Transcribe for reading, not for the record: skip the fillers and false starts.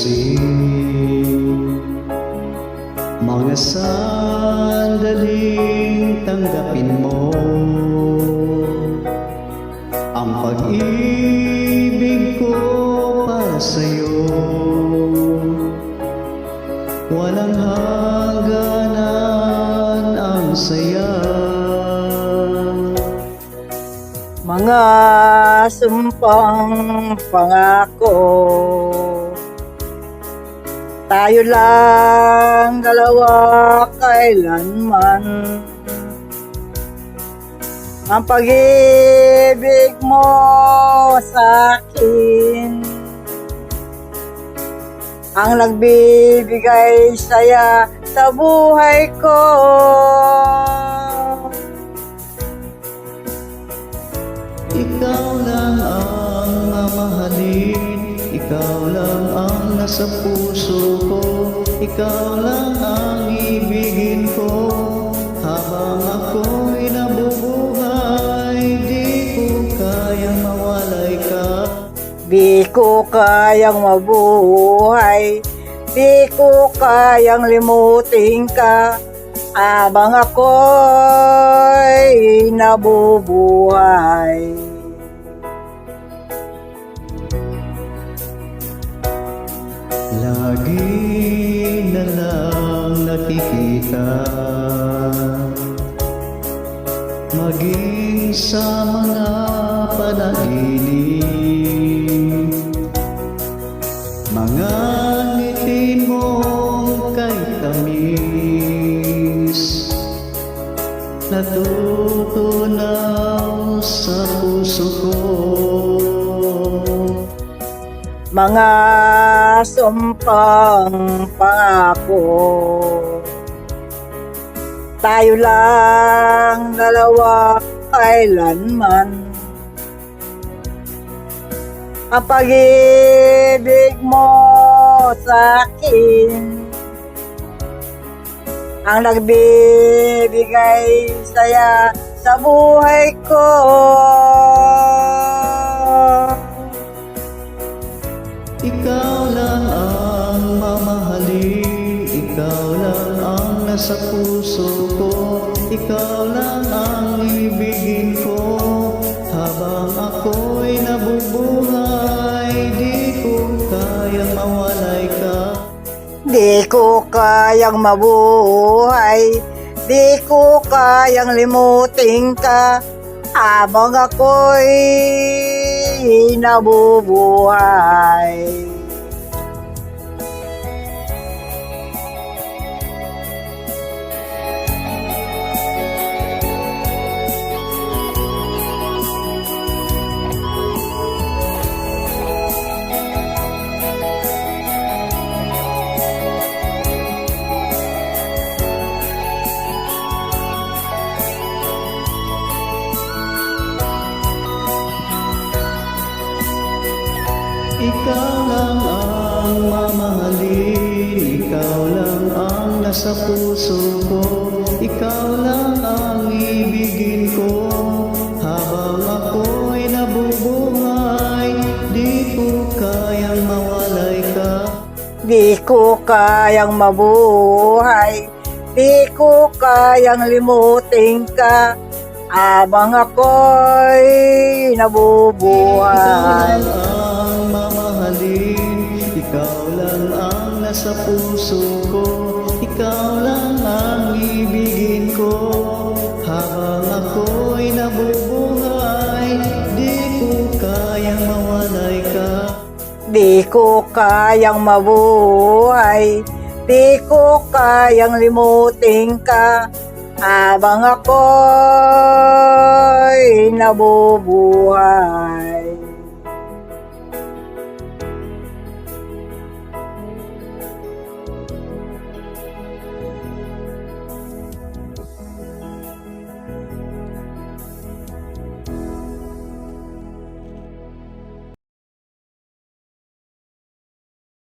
ayusin. Mga sandaling tanggapin mo ang pag-ibig ko para sa'yo. Walang hangganan ang saya. Mga sumpang pangako, tayo lang dalawa kailanman. Ang pag-ibig mo sa akin ang nagbibigay saya sa buhay ko. Ikaw lang ang mamahalin, ikaw lang ang nasa puso ko, ikaw lang ang ibigin ko. Habang ako'y nabubuhay, di ko kayang mawalay ka. Di ko kayang mabuhay, di ko kayang limutin ka. Habang ako'y nabubuhay. Lagi na lang nakikita, maging sa mga panaginip, mga ngiti mong kay tamis, natutunaw sa puso ko. Mga sumpang pangako, tayo lang dalawa kailanman. Ang pag-ibig mo sa akin ang nagbibigay saya sa buhay ko. Ikaw lang ang mamahalin, ikaw lang ang nasa puso ko, ikaw lang ang ibigin ko. Habang ako'y nabubuhay, di ko kayang mawalay ka. Di ko kayang mabuhay, di ko kayang limutin ka. Habang ako'y nabubuhay. Ikaw lang ang mamahalin, ikaw lang ang nasa puso ko, ikaw lang ang ibigin ko. Habang ako'y nabubuhay, di ko kayang mawalay ka. Di ko kayang mabuhay, di ko kayang limutin ka. Habang ako'y nabubuhay. Ikaw lang ang mamahalin, ikaw lang ang nasa puso ko, ikaw lang ang ibigin ko. Habang ako'y nabubuhay, di ko kayang mawalay ka. Di ko kayang mabuhay, di ko kayang limutin ka. Habang ako'y nabubuhay.